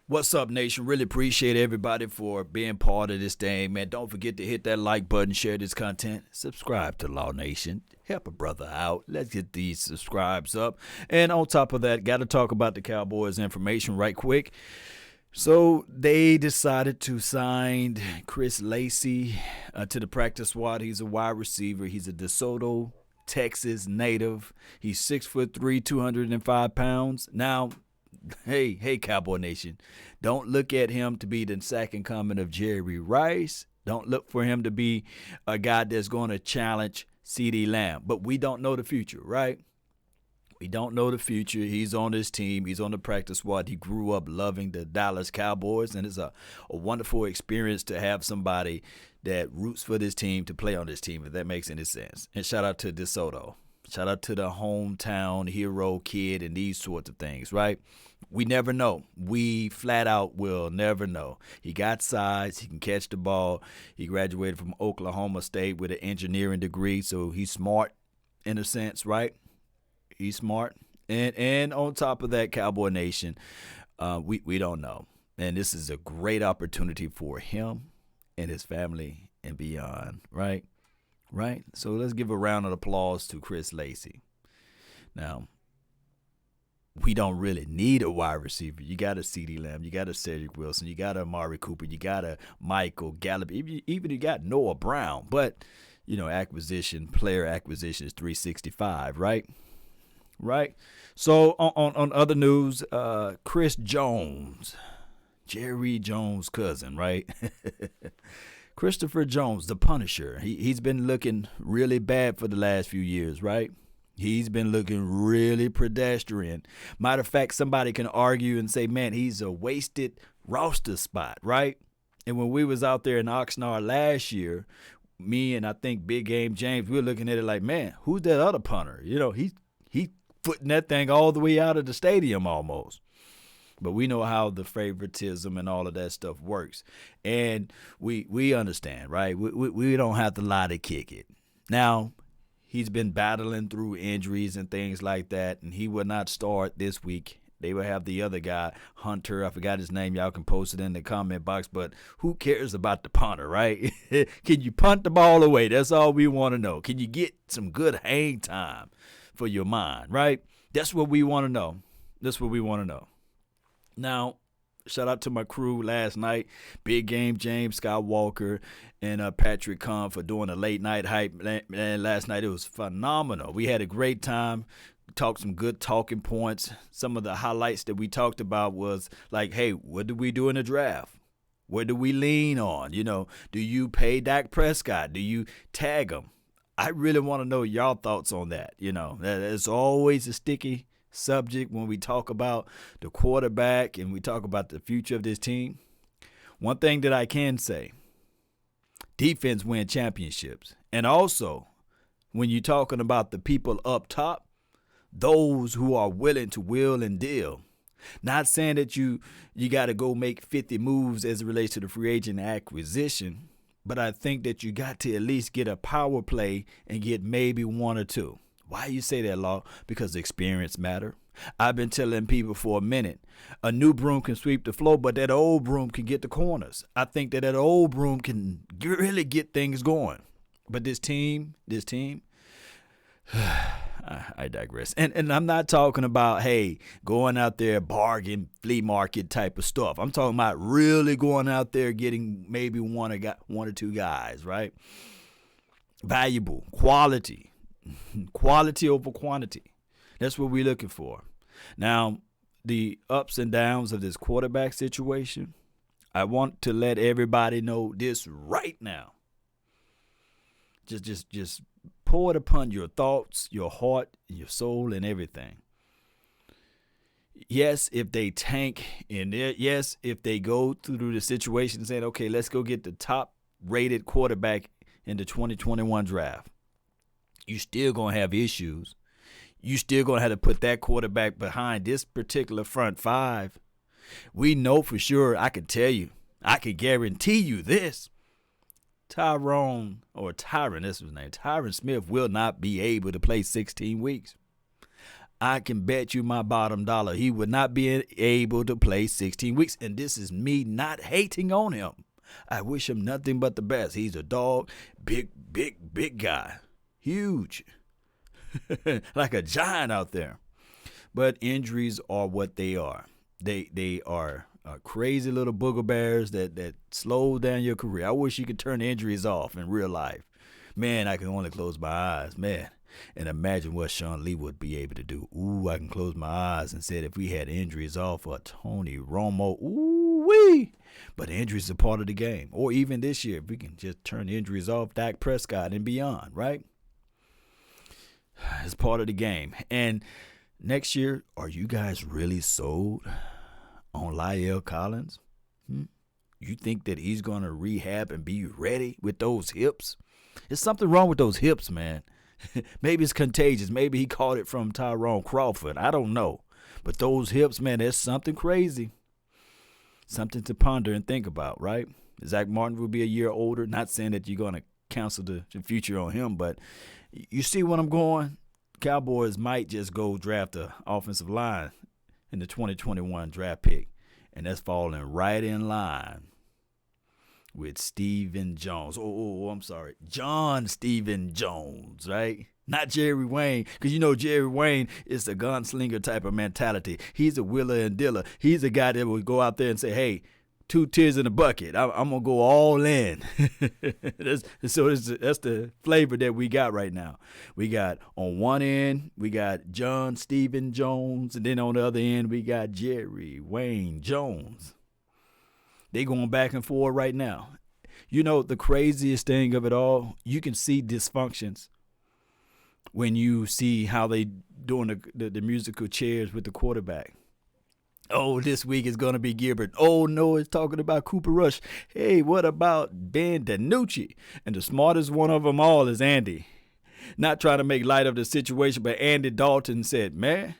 What's up, nation? Really appreciate everybody for being part of this thing, man. Don't forget to hit that like button, share this content, subscribe to Law Nation. Help a brother out. Let's get these subscribes up. And on top of that, got to talk about the Cowboys information right quick. So they decided to sign Chris Lacy to the practice squad. He's a wide receiver. He's a DeSoto, Texas native. He's 6'3", 205 pounds. Now, hey, Cowboy Nation, don't look at him to be the second coming of Jerry Rice. Don't look for him to be a guy that's going to challenge CeeDee Lamb. But we don't know the future, right? We don't know the future. He's on this team. He's on the practice squad. He grew up loving the Dallas Cowboys, and it's a wonderful experience to have somebody that roots for this team to play on this team, if that makes any sense. And shout out to DeSoto. Shout out to the hometown hero kid and these sorts of things, right? We never know. We flat out will never know. He got size. He can catch the ball. He graduated from Oklahoma State with an engineering degree, so he's smart in a sense, right? He's smart. And on top of that, Cowboy Nation, we don't know. And this is a great opportunity for him and his family and beyond, right? Right? So let's give a round of applause to Chris Lacy. Now, we don't really need a wide receiver. You got a CeeDee Lamb. You got a Cedric Wilson. You got a Amari Cooper. You got a Michael Gallup. Even you got Noah Brown. But, player acquisition is 365, right? Right? So on other news, Chris Jones, Jerry Jones' cousin, right? Christopher Jones, the Punisher. He's been looking really bad for the last few years, right? He's been looking really pedestrian. Matter of fact, somebody can argue and say, man, he's a wasted roster spot, right? And when we was out there in Oxnard last year, me and I think Big Game James, we were looking at it like, man, who's that other punter? He footing that thing all the way out of the stadium almost. But we know how the favoritism and all of that stuff works. And we understand, right? We don't have to lie to kick it. Now, he's been battling through injuries and things like that, and he will not start this week. They will have the other guy, Hunter. I forgot his name. Y'all can post it in the comment box. But who cares about the punter, right? Can you punt the ball away? That's all we want to know. Can you get some good hang time for your mind, right? That's what we want to know. That's what we want to know. Now, shout out to my crew last night, Big Game James, Scott Walker, and Patrick Kahn for doing a late night hype. Man, last night it was phenomenal. We had a great time, talked some good talking points. Some of the highlights that we talked about was like, hey, what do we do in the draft? What do we lean on? Do you pay Dak Prescott? Do you tag him? I really want to know y'all thoughts on that. That is always a sticky subject when we talk about the quarterback and we talk about the future of this team. One thing that I can say, defense win championships. And also, when you're talking about the people up top, those who are willing to will and deal. Not saying that you got to go make 50 moves as it relates to the free agent acquisition, but I think that you got to at least get a power play and get maybe one or two. Why you say that, Law? Because experience matter. I've been telling people for a minute, a new broom can sweep the floor, but that old broom can get the corners. I think that old broom can really get things going. But this team, I digress. And I'm not talking about, hey, going out there, bargain, flea market type of stuff. I'm talking about really going out there getting maybe one or two guys, right? Valuable, quality over quantity. That's what we're looking for. Now, the ups and downs of this quarterback situation, I want to let everybody know this right now. Just pour it upon your thoughts, your heart, your soul, and everything. Yes, if they tank, and yes, if they go through the situation and say, okay, let's go get the top-rated quarterback in the 2021 draft, you still going to have issues. You still going to have to put that quarterback behind this particular front five. We know for sure, I can tell you, I can guarantee you this. Tyron Smith will not be able to play 16 weeks. I can bet you my bottom dollar he would not be able to play 16 weeks. And this is me not hating on him. I wish him nothing but the best. He's a dog, big guy, huge, like a giant out there. But injuries are what they are. They are crazy little booger bears that slow down your career. I wish you could turn injuries off in real life. Man, I can only close my eyes, man. And imagine what Sean Lee would be able to do. Ooh, I can close my eyes and said if we had injuries off for Tony Romo, ooh-wee. But injuries are part of the game. Or even this year, if we can just turn injuries off, Dak Prescott and beyond, right? It's part of the game. And next year, are you guys really sold on La'el Collins? You think that he's going to rehab and be ready with those hips? There's something wrong with those hips, man. Maybe it's contagious. Maybe he caught it from Tyrone Crawford. I don't know. But those hips, man, there's something crazy. Something to ponder and think about, right? Zach Martin will be a year older. Not saying that you're going to cancel the future on him, but you see what I'm going? Cowboys might just go draft an offensive line in the 2021 draft pick. And that's falling right in line with Stephen Jones. I'm sorry. John Stephen Jones, right? Not Jerry Wayne, because you know Jerry Wayne is a gunslinger type of mentality. He's a wheeler and dealer. He's a guy that would go out there and say, hey, 2 tears in a bucket. I'm going to go all in. That's the flavor that we got right now. We got on one end, we got John Stephen Jones, and then on the other end, we got Jerry Wayne Jones. They going back and forth right now. You know, the craziest thing of it all, you can see dysfunctions when you see how they doing the musical chairs with the quarterback. Oh, this week is going to be Gilbert. Oh, no, it's talking about Cooper Rush. Hey, what about Ben DiNucci? And the smartest one of them all is Andy. Not trying to make light of the situation, but Andy Dalton said, man,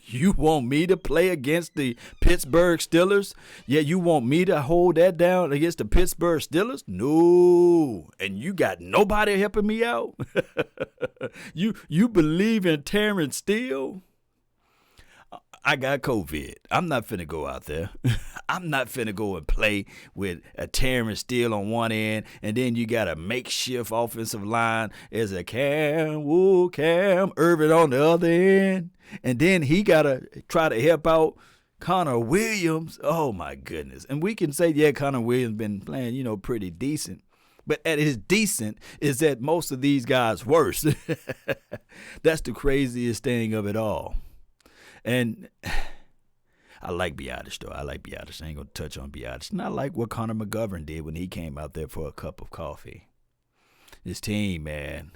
you want me to play against the Pittsburgh Steelers? Yeah, you want me to hold that down against the Pittsburgh Steelers? No. And you got nobody helping me out? You believe in Terrence Steele? I got COVID. I'm not finna go out there. I'm not finna go and play with a Terrence Steele on one end, and then you got a makeshift offensive line as a Cam Irvin on the other end, and then he got to try to help out Connor Williams. Oh, my goodness. And we can say, yeah, Connor Williams been playing, pretty decent. But at his decent is that most of these guys worse. That's the craziest thing of it all. And I like Biotish, though. I like Biotish. I ain't going to touch on Biotish. And I like what Connor McGovern did when he came out there for a cup of coffee. This team, man,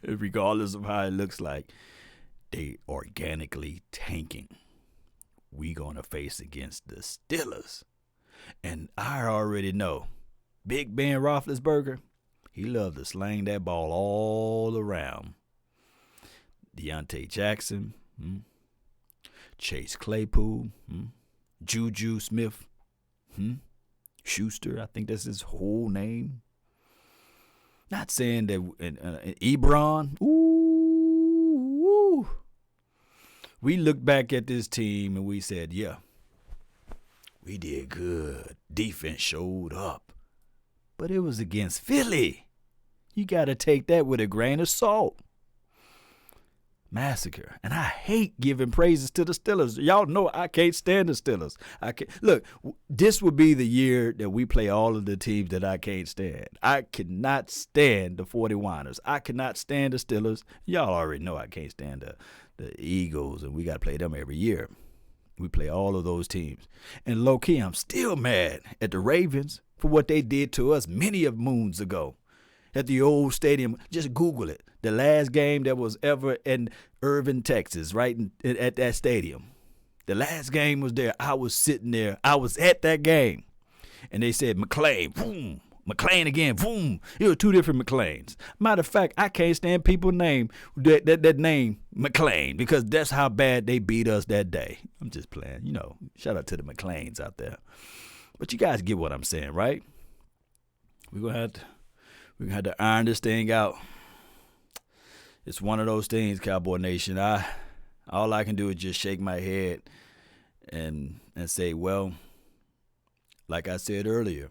regardless of how it looks like, they organically tanking. We going to face against the Steelers. And I already know, Big Ben Roethlisberger, he loved to slang that ball all around. Deontay Jackson, Chase Claypool, Juju Smith, Schuster, I think that's his whole name. Not saying that Ebron, ooh. We looked back at this team and we said, yeah, we did good. Defense showed up. But it was against Philly. You got to take that with a grain of salt. Massacre. And I hate giving praises to the Steelers. Y'all know I can't stand the Steelers. Look, this would be the year that we play all of the teams that I can't stand. I cannot stand the 49ers. I cannot stand the Steelers. Y'all already know I can't stand the Eagles, and we got to play them every year. We play all of those teams. And low-key, I'm still mad at the Ravens for what they did to us many of moons ago. At the old stadium, just Google it. The last game that was ever in Irving, Texas, right at that stadium. The last game was there. I was sitting there. I was at that game. And they said, McClain, boom. McClain again, boom. It was 2 different McClains. Matter of fact, I can't stand people name that name McClain because that's how bad they beat us that day. I'm just playing, shout out to the McClains out there. But you guys get what I'm saying, right? We're going to have to iron this thing out. It's one of those things, Cowboy Nation. All I can do is just shake my head and say, well, like I said earlier,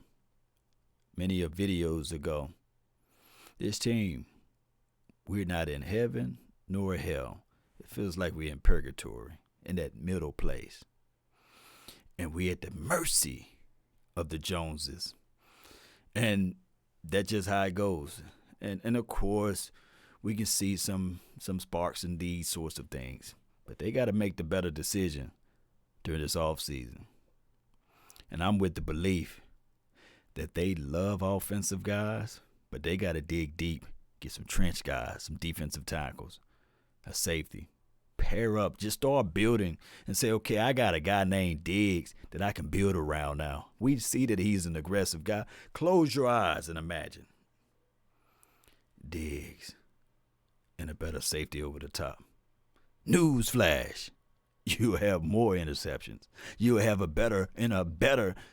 many of videos ago, this team, we're not in heaven nor hell. It feels like we're in purgatory, in that middle place. And we're at the mercy of the Joneses. And that's just how it goes. And of course, we can see some sparks in these sorts of things. But they got to make the better decision during this offseason. And I'm with the belief that they love offensive guys, but they got to dig deep, get some trench guys, some defensive tackles, a safety. Pair up, just start building and say, okay, I got a guy named Diggs that I can build around now. We see that he's an aggressive guy. Close your eyes and imagine Diggs and a better safety over the top. Newsflash. You'll have more interceptions. You'll have a better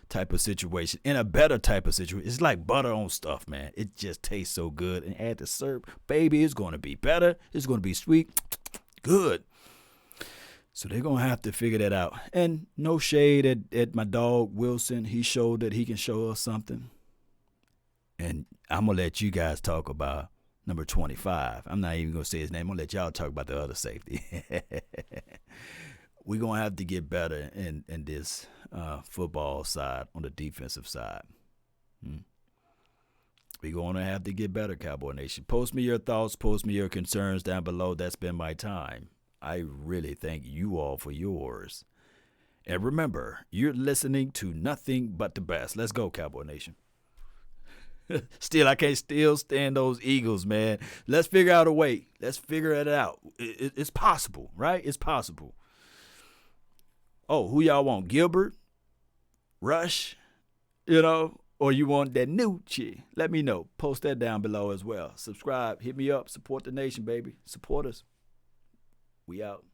type of situation. It's like butter on stuff, man. It just tastes so good. And add the syrup, baby, it's going to be better. It's going to be sweet. Good. So they're going to have to figure that out. And no shade at my dog, Wilson. He showed that he can show us something. And I'm going to let you guys talk about number 25. I'm not even going to say his name. I'm going to let y'all talk about the other safety. We're going to have to get better in this football side, on the defensive side. We're going to have to get better, Cowboy Nation. Post me your thoughts. Post me your concerns down below. That's been my time. I really thank you all for yours. And remember, you're listening to nothing but the best. Let's go, Cowboy Nation. I can't stand those Eagles, man. Let's figure out a way. Let's figure it out. It's possible, right? It's possible. Oh, who y'all want? Gilbert? Rush? Or you want that new chick? Let me know. Post that down below as well. Subscribe. Hit me up. Support the nation, baby. Support us. We out.